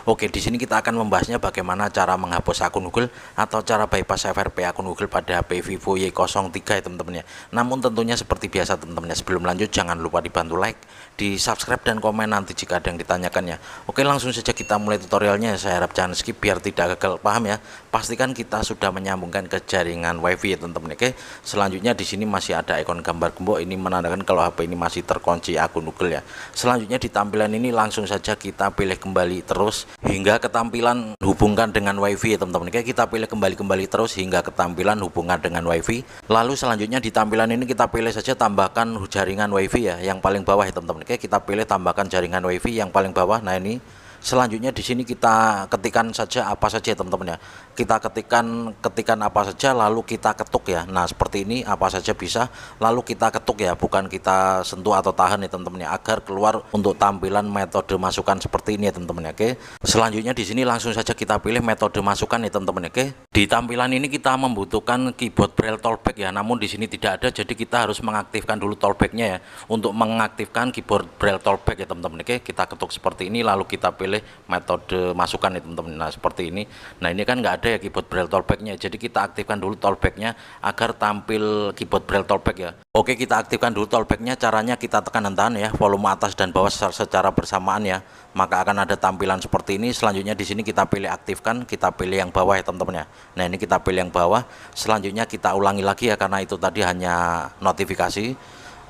Oke, di sini kita akan membahasnya bagaimana cara menghapus akun Google atau cara bypass FRP akun Google pada HP Vivo Y03 ya teman-teman ya. Namun tentunya seperti biasa teman-teman ya, sebelum lanjut jangan lupa dibantu like, di subscribe dan komen nanti jika ada yang ditanyakan ya. Oke, langsung saja kita mulai tutorialnya. Saya harap jangan skip biar tidak gagal paham ya. Pastikan kita sudah menyambungkan ke jaringan WiFi ya teman-teman. Oke, selanjutnya di sini masih ada ikon gambar gembok, ini menandakan kalau HP ini masih terkunci akun Google ya. Selanjutnya di tampilan ini langsung saja kita pilih kembali terus hingga ketampilan hubungkan dengan WiFi ya teman-teman. Oke, kita pilih kembali terus hingga ketampilan hubungan dengan WiFi. Lalu selanjutnya di tampilan ini kita pilih saja tambahkan jaringan WiFi ya, yang paling bawah ya teman-teman. Oke, kita pilih tambahkan jaringan WiFi yang paling bawah. Nah ini selanjutnya di sini kita ketikkan saja apa saja teman-teman ya. Kita ketikkan apa saja lalu kita ketuk ya. Nah seperti ini, apa saja bisa lalu kita ketuk ya, bukan kita sentuh atau tahan ya teman-teman ya, agar keluar untuk tampilan metode masukan seperti ini ya teman-teman ya. Oke, selanjutnya di sini langsung saja kita pilih metode masukan ya teman-teman ya. Oke, di tampilan ini kita membutuhkan keyboard braille tollback ya, namun di sini tidak ada, jadi kita harus mengaktifkan dulu tollbacknya ya. Untuk mengaktifkan keyboard braille tollback ya teman-teman. Oke, kita ketuk seperti ini lalu kita pilih metode masukan ya teman-teman. Nah seperti ini. Nah ini kan nggak ada ya keyboard braille tollbacknya, jadi kita aktifkan dulu tollbacknya agar tampil keyboard braille tollback ya. Oke, kita aktifkan dulu tollbacknya. Caranya kita tekan dan tahan ya, volume atas dan bawah secara bersamaan ya, maka akan ada tampilan seperti ini. Selanjutnya di sini kita pilih aktifkan, kita pilih yang bawah ya teman-teman ya. Nah ini kita pilih yang bawah. Selanjutnya kita ulangi lagi ya, karena itu tadi hanya notifikasi.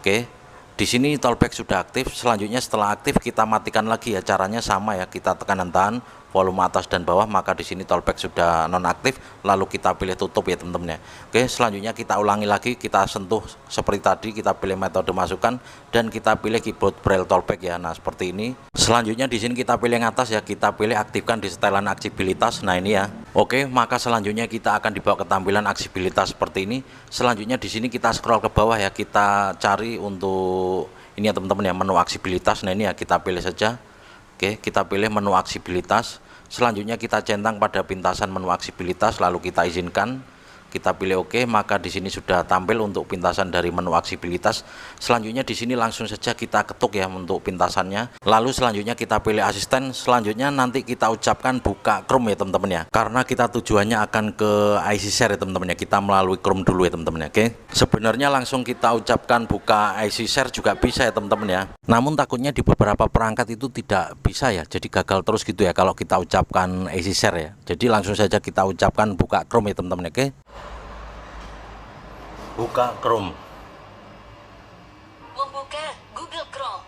Oke, di sini tollback sudah aktif. Selanjutnya setelah aktif kita matikan lagi ya. Caranya sama ya, kita tekan dan tahan volume atas dan bawah, maka di sini tollback sudah nonaktif, lalu kita pilih tutup ya teman-teman ya. Oke, selanjutnya kita ulangi lagi, kita sentuh seperti tadi, kita pilih metode masukan dan kita pilih keyboard braille tollback ya. Nah seperti ini. Selanjutnya di sini kita pilih yang atas ya, kita pilih aktifkan di setelan aksibilitas. Nah ini ya. Oke, maka selanjutnya kita akan dibawa ke tampilan aksibilitas seperti ini. Selanjutnya di sini kita scroll ke bawah ya, kita cari untuk ini ya teman-teman ya, menu aksibilitas. Nah ini ya, kita pilih saja. Oke, kita pilih menu aksibilitas. Selanjutnya kita centang pada pintasan menu aksibilitas lalu kita izinkan. Kita pilih oke, maka di sini sudah tampil untuk pintasan dari menu aksibilitas. Selanjutnya di sini langsung saja kita ketuk ya untuk pintasannya. Lalu selanjutnya kita pilih asisten. Selanjutnya nanti kita ucapkan buka Chrome ya teman-teman ya. Karena kita tujuannya akan ke IC Share ya teman-teman ya. Kita melalui Chrome dulu ya teman-teman ya. Oke. Sebenarnya langsung kita ucapkan buka IC Share juga bisa ya teman-teman ya. Namun takutnya di beberapa perangkat itu tidak bisa ya. Jadi gagal terus gitu ya kalau kita ucapkan IC Share ya. Jadi langsung saja kita ucapkan buka Chrome ya teman-teman ya. Oke. Buka Chrome. Membuka Google Chrome.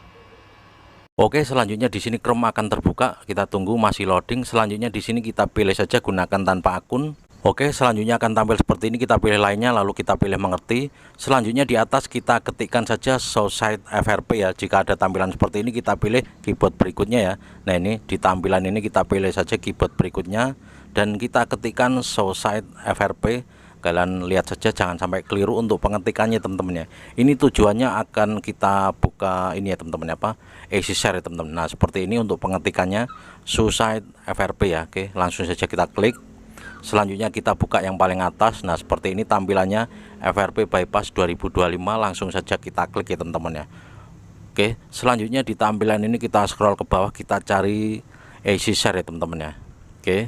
Oke, selanjutnya di sini Chrome akan terbuka. Kita tunggu masih loading. Selanjutnya di sini kita pilih saja gunakan tanpa akun. Oke, selanjutnya akan tampil seperti ini. Kita pilih lainnya lalu kita pilih mengerti. Selanjutnya di atas kita ketikkan saja show site FRP ya. Jika ada tampilan seperti ini kita pilih keyboard berikutnya ya. Nah ini di tampilan ini kita pilih saja keyboard berikutnya dan kita ketikkan show site FRP. Kalian lihat saja, jangan sampai keliru untuk pengetikannya teman-teman ya. Ini tujuannya akan kita buka ini ya teman-teman apa, IC Share ya teman-teman. Nah seperti ini untuk pengetikannya, Suicide FRP ya. Oke, langsung saja kita klik. Selanjutnya kita buka yang paling atas. Nah seperti ini tampilannya, FRP bypass 2025. Langsung saja kita klik ya teman-teman ya. Oke, selanjutnya di tampilan ini kita scroll ke bawah, kita cari IC Share ya teman-teman ya. Oke.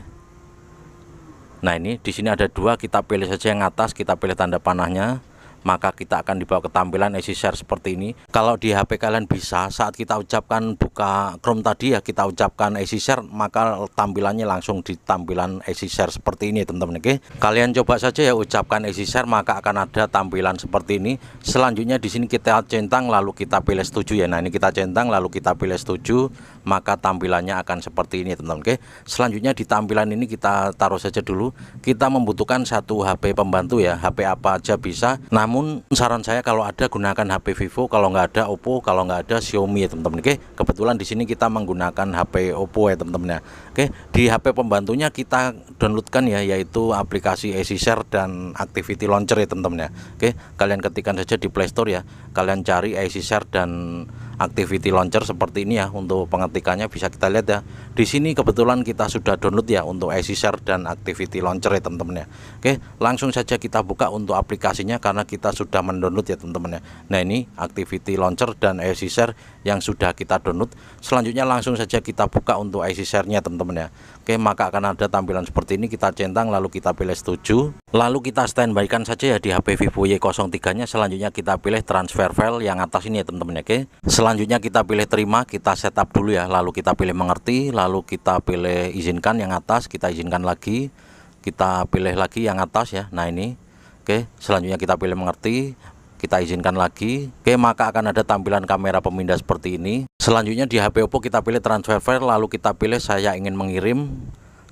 Nah ini di sini ada dua, kita pilih saja yang atas, kita pilih tanda panahnya, maka kita akan dibawa ke tampilan IC Share seperti ini. Kalau di HP kalian bisa saat kita ucapkan buka Chrome tadi ya, kita ucapkan IC Share, maka tampilannya langsung di tampilan IC Share seperti ini teman-teman. Oke, kalian coba saja ya ucapkan IC Share, maka akan ada tampilan seperti ini. Selanjutnya di sini kita centang lalu kita pilih setuju ya. Nah ini kita centang lalu kita pilih setuju, maka tampilannya akan seperti ini teman-teman. Oke, selanjutnya di tampilan ini kita taruh saja dulu. Kita membutuhkan satu HP pembantu ya, HP apa aja bisa. Namun saran saya kalau ada gunakan HP Vivo, kalau nggak ada Oppo, kalau nggak ada Xiaomi ya teman-teman. Oke, kebetulan di sini kita menggunakan HP Oppo ya teman-teman ya. Oke, di HP pembantunya kita downloadkan ya, yaitu aplikasi IC Share dan Activity Launcher ya teman-teman ya. Oke, kalian ketikkan saja di Play Store ya, kalian cari IC Share dan activity launcher seperti ini ya. Untuk pengetikannya bisa kita lihat ya. Di sini kebetulan kita sudah download ya untuk easy share dan activity launcher ya teman-teman ya. Oke, langsung saja kita buka untuk aplikasinya karena kita sudah mendownload ya teman-teman ya. Nah, ini activity launcher dan easy share yang sudah kita download. Selanjutnya langsung saja kita buka untuk easy share-nya teman-teman ya. Oke, maka akan ada tampilan seperti ini. Kita centang lalu kita pilih setuju. Lalu kita standby-kan saja ya di HP Vivo Y03-nya. Selanjutnya kita pilih transfer file yang atas ini ya teman-teman ya. Oke. Selanjutnya kita pilih terima, kita setup dulu ya. Lalu kita pilih mengerti, lalu kita pilih izinkan yang atas, kita izinkan lagi. Kita pilih lagi yang atas ya. Nah, ini. Oke, selanjutnya kita pilih mengerti, kita izinkan lagi. Oke, maka akan ada tampilan kamera pemindah seperti ini. Selanjutnya di HP Oppo kita pilih transfer file, lalu kita pilih saya ingin mengirim.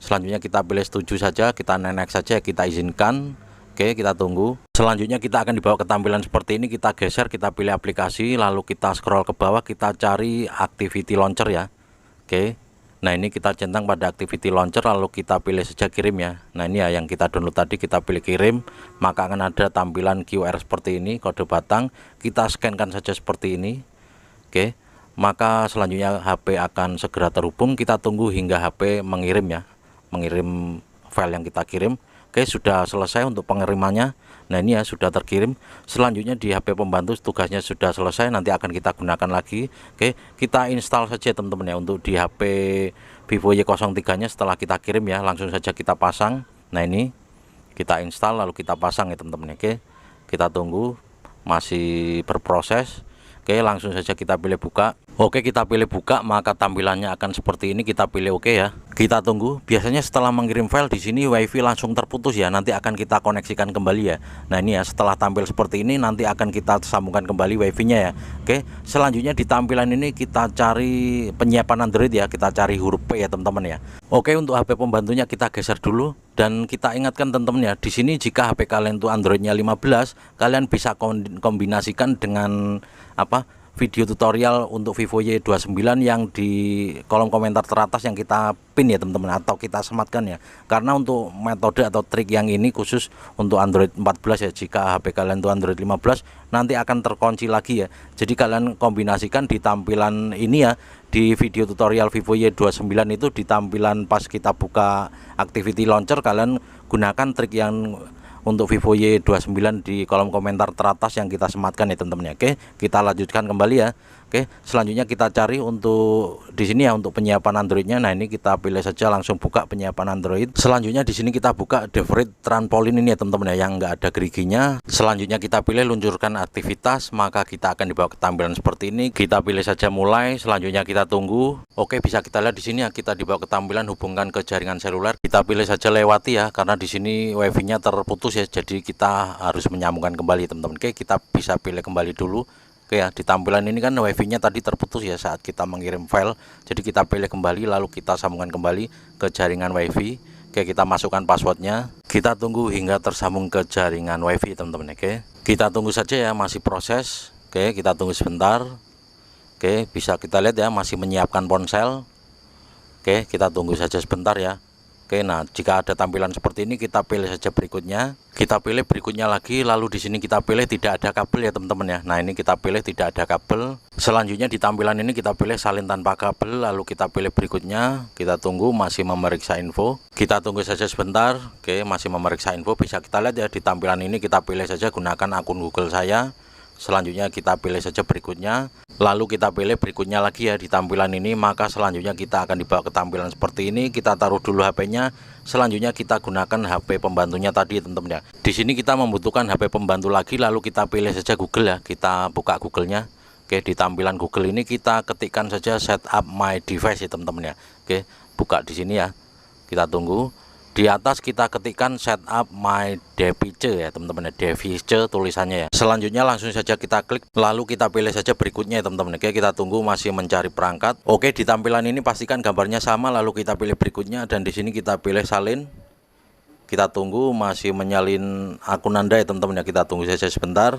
Selanjutnya kita pilih setuju saja, kita next saja, kita izinkan. Oke, kita tunggu. Selanjutnya kita akan dibawa ke tampilan seperti ini. Kita geser, kita pilih aplikasi, lalu kita scroll ke bawah, kita cari activity launcher ya. Oke. Nah, ini kita centang pada activity launcher, lalu kita pilih saja kirim ya. Nah, ini ya yang kita download tadi, kita pilih kirim, maka akan ada tampilan QR seperti ini, kode batang. Kita scankan saja seperti ini. Oke. Maka selanjutnya HP akan segera terhubung. Kita tunggu hingga HP mengirim ya. Mengirim file yang kita kirim. Oke, sudah selesai untuk pengirimannya. Nah, ini ya sudah terkirim. Selanjutnya di HP pembantu tugasnya sudah selesai, nanti akan kita gunakan lagi. Oke, kita install saja teman-teman ya. Untuk di HP Vivo Y03-nya setelah kita kirim ya, langsung saja kita pasang. Nah, ini kita install lalu kita pasang ya teman-teman. Oke, kita tunggu, masih berproses. Oke, langsung saja kita pilih buka. Oke, kita pilih buka, maka tampilannya akan seperti ini. Kita pilih oke ya. Kita tunggu. Biasanya setelah mengirim file di sini WiFi langsung terputus ya. Nanti akan kita koneksikan kembali ya. Nah, ini ya setelah tampil seperti ini nanti akan kita sambungkan kembali WiFi-nya ya. Oke, selanjutnya di tampilan ini kita cari penyiapan Android ya. Kita cari huruf P ya teman-teman ya. Oke, untuk HP pembantunya kita geser dulu dan kita ingatkan teman-teman ya. Di sini jika HP kalian itu Androidnya 15, kalian bisa kombinasikan dengan video tutorial untuk Vivo Y29 yang di kolom komentar teratas yang kita pin ya teman-teman, atau kita sematkan ya. Karena untuk metode atau trik yang ini khusus untuk Android 14 ya. Jika HP kalian itu Android 15 nanti akan terkunci lagi ya. Jadi kalian kombinasikan di tampilan ini ya, di video tutorial Vivo Y29 itu di tampilan pas kita buka activity launcher, kalian gunakan trik yang untuk Vivo Y29 di kolom komentar teratas yang kita sematkan ya teman-teman ya. Oke, kita lanjutkan kembali ya. Oke, selanjutnya kita cari untuk di sini ya untuk penyiapan Androidnya. Nah, ini kita pilih saja, langsung buka penyiapan Android. Selanjutnya di sini kita buka Default Trampolin ini ya teman-teman ya, yang enggak ada geriginya. Selanjutnya kita pilih luncurkan aktivitas, maka kita akan dibawa ke tampilan seperti ini. Kita pilih saja mulai, selanjutnya kita tunggu. Oke, bisa kita lihat di sini ya, kita dibawa ke tampilan hubungkan ke jaringan seluler. Kita pilih saja lewati ya, karena di sini WiFi-nya terputus ya, jadi kita harus menyambungkan kembali teman-teman. Oke, kita bisa pilih kembali dulu. Oke ya, di tampilan ini kan WiFi-nya tadi terputus ya saat kita mengirim file. Jadi kita pilih kembali lalu kita sambungkan kembali ke jaringan WiFi. Oke, kita masukkan passwordnya. Kita tunggu hingga tersambung ke jaringan WiFi teman-teman. Oke, kita tunggu saja ya, masih proses. Oke, kita tunggu sebentar. Oke, bisa kita lihat ya masih menyiapkan ponsel. Oke, kita tunggu saja sebentar ya. Oke, nah jika ada tampilan seperti ini kita pilih saja berikutnya. Kita pilih berikutnya lagi, lalu di sini kita pilih tidak ada kabel ya teman-teman ya. Nah, ini kita pilih tidak ada kabel. Selanjutnya di tampilan ini kita pilih salin tanpa kabel, lalu kita pilih berikutnya. Kita tunggu masih memeriksa info. Kita tunggu saja sebentar. Oke, masih memeriksa info. Bisa kita lihat ya di tampilan ini kita pilih saja gunakan akun Google saya. Selanjutnya kita pilih saja berikutnya, lalu kita pilih berikutnya lagi ya di tampilan ini. Maka selanjutnya kita akan dibawa ke tampilan seperti ini. Kita taruh dulu HP-nya. Selanjutnya kita gunakan HP pembantunya tadi teman-teman ya. Di sini kita membutuhkan HP pembantu lagi, lalu kita pilih saja Google ya. Kita buka Google-nya. Oke, di tampilan Google ini kita ketikkan saja setup my device ya teman-teman ya. Oke, buka di sini ya. Kita tunggu. Di atas kita ketikkan setup my device ya teman-teman ya, device tulisannya ya. Selanjutnya langsung saja kita klik, lalu kita pilih saja berikutnya ya teman-teman. Oke, kita tunggu masih mencari perangkat. Oke, di tampilan ini pastikan gambarnya sama, lalu kita pilih berikutnya dan di sini kita pilih salin. Kita tunggu masih menyalin akun Anda ya teman-teman ya. Kita tunggu saja sebentar.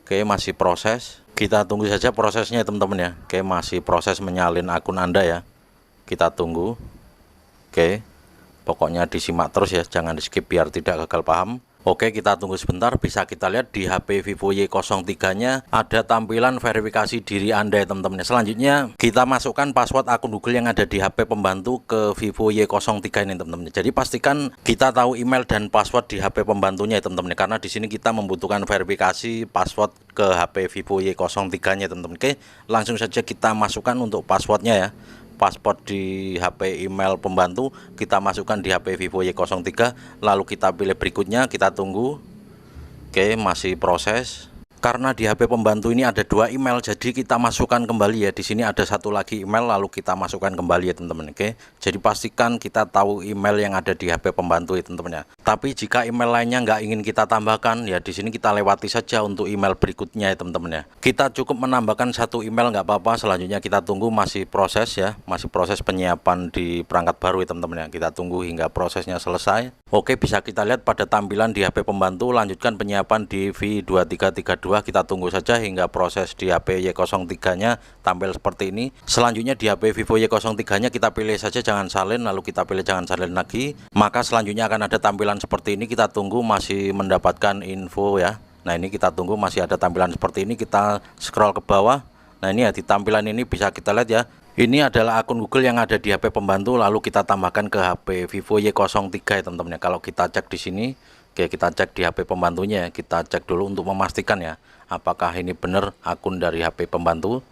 Oke, masih proses. Kita tunggu saja prosesnya ya teman-teman ya. Oke, masih proses menyalin akun Anda ya. Kita tunggu. Oke. Pokoknya disimak terus ya, jangan di skip biar tidak gagal paham. Oke, kita tunggu sebentar. Bisa kita lihat di HP Vivo Y03-nya ada tampilan verifikasi diri Anda ya teman-teman. Selanjutnya kita masukkan password akun Google yang ada di HP pembantu ke Vivo Y03 ini teman-teman. Jadi pastikan kita tahu email dan password di HP pembantunya ya teman-teman, karena di sini kita membutuhkan verifikasi password ke HP Vivo Y03-nya teman-teman. Oke, langsung saja kita masukkan untuk passwordnya ya. Password di HP email pembantu kita masukkan di HP Vivo Y03, lalu kita pilih berikutnya, kita tunggu. Oke, masih proses. Karena di HP pembantu ini ada 2 email, jadi kita masukkan kembali ya. Di sini ada 1 lagi email, lalu kita masukkan kembali ya teman-teman. Oke, jadi pastikan kita tahu email yang ada di HP pembantu ya teman-teman ya. Tapi jika email lainnya nggak ingin kita tambahkan ya, di sini kita lewati saja untuk email berikutnya ya teman-teman ya. Kita cukup menambahkan 1 email nggak apa-apa. Selanjutnya kita tunggu, masih proses ya, masih proses penyiapan di perangkat baru ya teman-teman ya. Kita tunggu hingga prosesnya selesai. Oke, bisa kita lihat pada tampilan di HP pembantu, lanjutkan penyiapan di V2332. Kita tunggu saja hingga proses di HP Y03-nya tampil seperti ini. Selanjutnya di HP Vivo Y03-nya kita pilih saja jangan salin, lalu kita pilih jangan salin lagi. Maka selanjutnya akan ada tampilan seperti ini. Kita tunggu masih mendapatkan info ya. Nah, ini kita tunggu masih ada tampilan seperti ini. Kita scroll ke bawah. Nah, ini ya, di tampilan ini bisa kita lihat ya. Ini adalah akun Google yang ada di HP pembantu, lalu kita tambahkan ke HP Vivo Y03 ya teman-teman ya. Kalau kita cek di sini, oke, kita cek di HP pembantunya ya. Kita cek dulu untuk memastikan ya, apakah ini benar akun dari HP pembantu.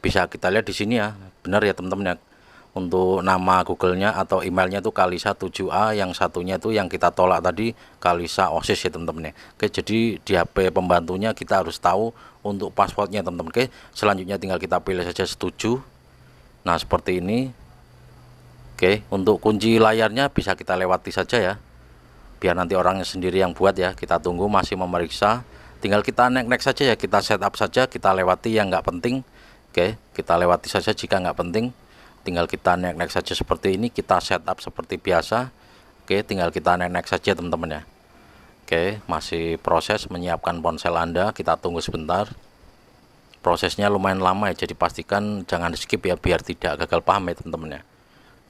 Bisa kita lihat di sini ya, benar ya teman-teman ya. Untuk nama Google-nya atau emailnya itu Kalisa 7A, yang satunya itu yang kita tolak tadi Kalisa OSIS ya teman-teman ya. Oke, jadi di HP pembantunya kita harus tahu untuk passwordnya teman-teman. Oke, selanjutnya tinggal kita pilih saja setuju. Nah, seperti ini. Oke, untuk kunci layarnya bisa kita lewati saja ya, biar nanti orangnya sendiri yang buat ya. Kita tunggu masih memeriksa, tinggal kita next saja ya, kita setup saja, kita lewati yang nggak penting. Oke, kita lewati saja jika nggak penting, tinggal kita next saja seperti ini. Kita setup seperti biasa. Oke, tinggal kita next saja teman-teman ya. Oke, masih proses menyiapkan ponsel Anda. Kita tunggu sebentar. Prosesnya lumayan lama ya, jadi pastikan jangan skip ya, biar tidak gagal paham ya teman-teman ya.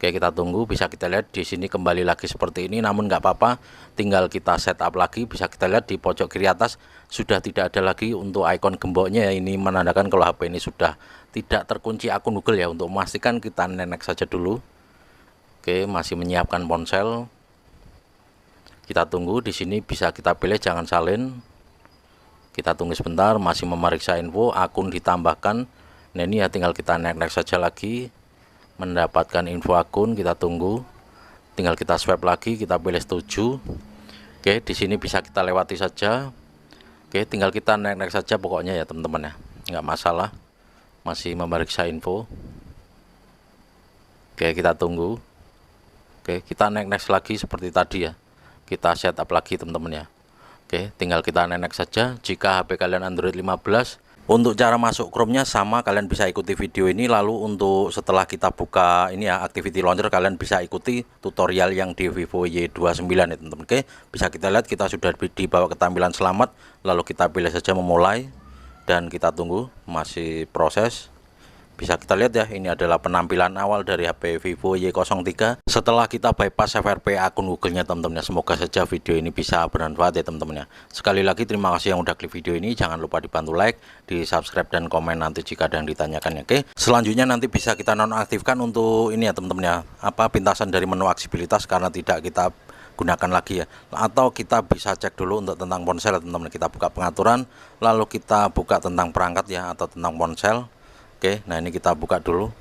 Oke, kita tunggu. Bisa kita lihat di sini kembali lagi seperti ini, namun nggak apa-apa, tinggal kita setup lagi. Bisa kita lihat di pojok kiri atas sudah tidak ada lagi untuk ikon gemboknya ya. Ini menandakan kalau HP ini sudah tidak terkunci akun Google ya. Untuk memastikan kita next saja dulu. Oke, masih menyiapkan ponsel. Kita tunggu. Di sini bisa kita pilih jangan salin. Kita tunggu sebentar, masih memeriksa info akun ditambahkan. Nah, ini ya, tinggal kita next saja lagi. Mendapatkan info akun, kita tunggu. Tinggal kita swipe lagi, kita pilih setuju. Oke, di sini bisa kita lewati saja. Oke, tinggal kita next saja pokoknya ya teman-teman ya. Nggak masalah. Masih memeriksa info. Oke, kita tunggu. Oke, kita next lagi seperti tadi ya. Kita setup lagi teman-teman ya. Oke, tinggal kita next saja. Jika HP kalian Android 15, untuk cara masuk Chrome-nya sama, kalian bisa ikuti video ini. Lalu untuk setelah kita buka ini ya, Activity Launcher, kalian bisa ikuti tutorial yang di Vivo Y29 ya teman-teman. Oke, bisa kita lihat kita sudah dibawa ke tampilan selamat. Lalu kita pilih saja memulai dan kita tunggu, masih proses. Bisa kita lihat ya, ini adalah penampilan awal dari HP Vivo Y03 setelah kita bypass FRP akun Google-nya teman-teman. Semoga saja video ini bisa bermanfaat ya teman-teman ya. Sekali lagi terima kasih yang udah klik video ini. Jangan lupa dibantu like, di subscribe dan komen nanti jika ada yang ditanyakan ya. Oke, selanjutnya nanti bisa kita nonaktifkan untuk ini ya teman-teman ya, apa pintasan dari menu aksibilitas karena tidak kita gunakan lagi ya. Atau kita bisa cek dulu untuk tentang ponsel ya teman-teman. Kita buka pengaturan, lalu kita buka tentang perangkat ya, atau tentang ponsel. Oke, nah ini kita buka dulu.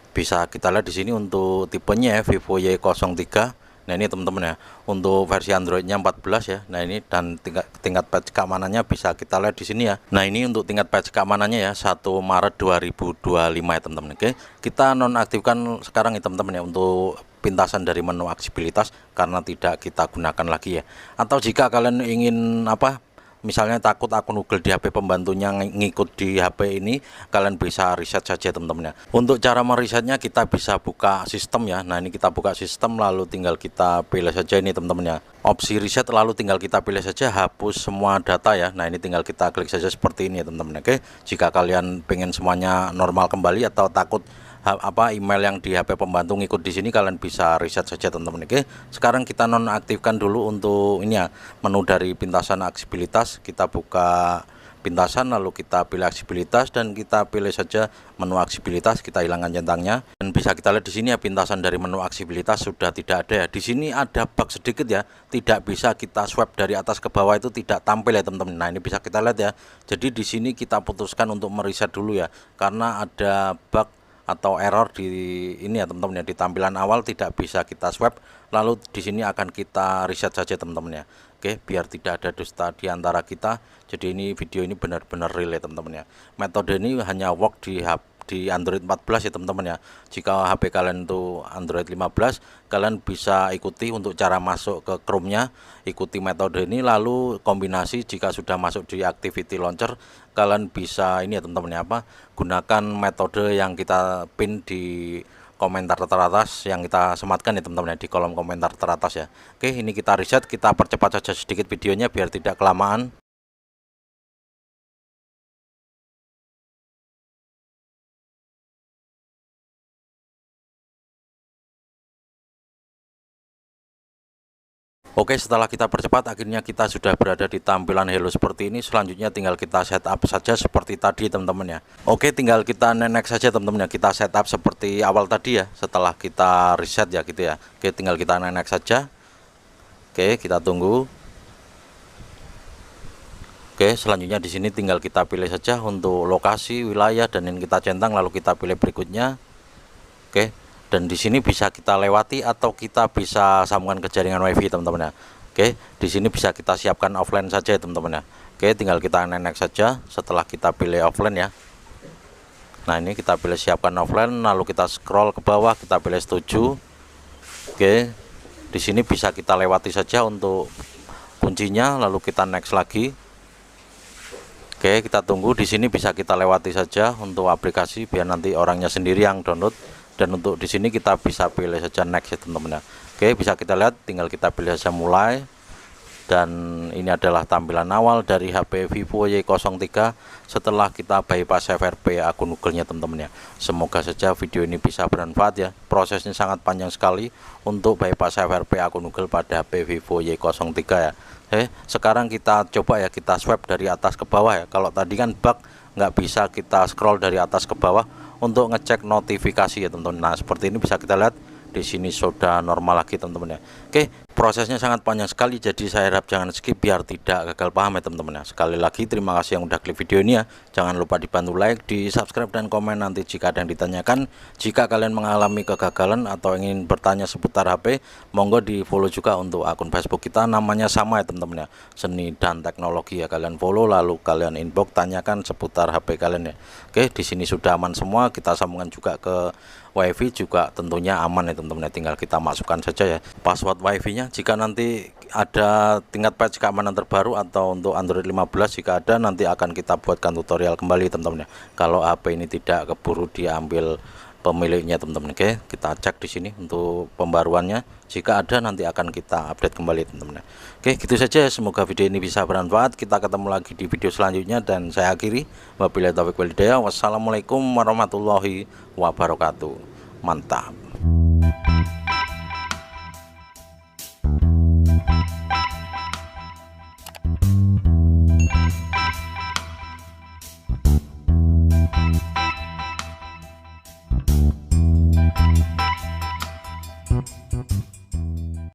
Bisa kita lihat di sini untuk tipenya ya, Vivo Y03. Nah ini teman-teman ya, untuk versi Androidnya 14 ya. Nah ini, dan tingkat patch keamanannya bisa kita lihat di sini ya. Nah ini untuk tingkat patch keamanannya ya, 1 Maret 2025 ya teman-teman. Oke, kita nonaktifkan sekarang ya teman-teman ya, untuk pintasan dari menu aksibilitas karena tidak kita gunakan lagi ya. Atau jika kalian ingin apa, misalnya takut akun Google di HP pembantunya ngikut di HP ini, kalian bisa reset saja teman-teman ya. Untuk cara meresetnya kita bisa buka sistem ya. Nah ini kita buka sistem, lalu tinggal kita pilih saja ini teman-teman ya, opsi reset, lalu tinggal kita pilih saja hapus semua data ya. Nah ini tinggal kita klik saja seperti ini ya teman-teman. Oke, jika kalian pengen semuanya normal kembali atau takut email yang di HP pembantu ngikut di sini, kalian bisa reset saja teman-teman. Oke, sekarang kita nonaktifkan dulu untuk ini ya, menu dari pintasan aksibilitas. Kita buka pintasan, lalu kita pilih aksibilitas dan kita pilih saja menu aksibilitas, kita hilangkan centangnya. Dan bisa kita lihat di sini ya, pintasan dari menu aksibilitas sudah tidak ada ya. Di sini ada bug sedikit ya, tidak bisa kita swipe dari atas ke bawah, itu tidak tampil ya teman-teman. Nah, ini bisa kita lihat ya. Jadi di sini kita putuskan untuk mereset dulu ya, karena ada bug atau error di ini ya teman-teman ya, di tampilan awal tidak bisa kita swipe. Lalu di sini akan kita reset saja teman-teman ya. Oke, biar tidak ada dusta di antara kita. Jadi ini video ini benar-benar real ya teman-teman ya. Metode ini hanya work di Android 14 ya teman-teman ya. Jika HP kalian itu Android 15, kalian bisa ikuti untuk cara masuk ke Chrome-nya, ikuti metode ini, lalu kombinasi jika sudah masuk di Activity Launcher, kalian bisa ini ya teman-teman ya, gunakan metode yang kita pin di komentar teratas, yang kita sematkan ya teman-teman ya, di kolom komentar teratas ya. Oke, ini kita reset, kita percepat saja sedikit videonya biar tidak kelamaan. Oke, setelah kita percepat, akhirnya kita sudah berada di tampilan hello seperti ini. Selanjutnya tinggal kita setup saja seperti tadi teman-teman ya. Oke, tinggal kita next saja teman-teman ya, kita setup seperti awal tadi ya, setelah kita reset ya gitu ya. Oke, tinggal kita next saja. Oke, kita tunggu. Oke, selanjutnya di sini tinggal kita pilih saja untuk lokasi, wilayah, dan ini kita centang, lalu kita pilih berikutnya. Oke, dan di sini bisa kita lewati atau kita bisa sambungkan ke jaringan WiFi teman-teman ya. Oke, di sini bisa kita siapkan offline saja ya teman-teman ya. Oke, tinggal kita next saja setelah kita pilih offline ya. Nah, ini kita pilih siapkan offline, lalu kita scroll ke bawah, kita pilih setuju. Oke, di sini bisa kita lewati saja untuk kuncinya, lalu kita next lagi. Oke, kita tunggu. Di sini bisa kita lewati saja untuk aplikasi biar nanti orangnya sendiri yang download. Dan untuk di sini kita bisa pilih saja next ya teman-teman ya. Oke, bisa kita lihat, tinggal kita pilih saja mulai. Dan ini adalah tampilan awal dari HP Vivo Y03 setelah kita bypass FRP akun Google-nya teman-teman ya. Semoga saja video ini bisa bermanfaat ya. Prosesnya sangat panjang sekali untuk bypass FRP akun Google pada HP Vivo Y03 ya. Sekarang kita coba ya, kita swipe dari atas ke bawah ya. Kalau tadi kan bug nggak bisa kita scroll dari atas ke bawah untuk ngecek notifikasi ya teman-teman. Nah, seperti ini bisa kita lihat di sini sudah normal lagi teman-teman ya. Oke, prosesnya sangat panjang sekali, jadi saya harap jangan skip biar tidak gagal paham ya teman-teman ya. Sekali lagi terima kasih yang udah klik video ini ya. Jangan lupa dibantu like, di subscribe, dan komen nanti jika ada yang ditanyakan. Jika kalian mengalami kegagalan atau ingin bertanya seputar HP, monggo di follow juga untuk akun Facebook kita, namanya sama ya teman-teman ya, Seni dan Teknologi ya. Kalian follow lalu kalian inbox tanyakan seputar HP kalian ya. Oke, di sini sudah aman semua. Kita sambungkan juga ke WiFi juga tentunya aman ya teman-teman ya. Tinggal kita masukkan saja ya password WiFi-nya. Jika nanti ada tingkat patch keamanan terbaru atau untuk Android 15 jika ada, nanti akan kita buatkan tutorial kembali teman-teman ya, kalau HP ini tidak keburu diambil pemiliknya teman-teman. Oke, kita cek di sini untuk pembaruannya. Jika ada nanti akan kita update kembali teman-teman. Oke, gitu saja. Semoga video ini bisa bermanfaat. Kita ketemu lagi di video selanjutnya dan saya akhiri. Wabillahi taufiq wal hidayah. Wassalamualaikum warahmatullahi wabarakatuh. Mantap.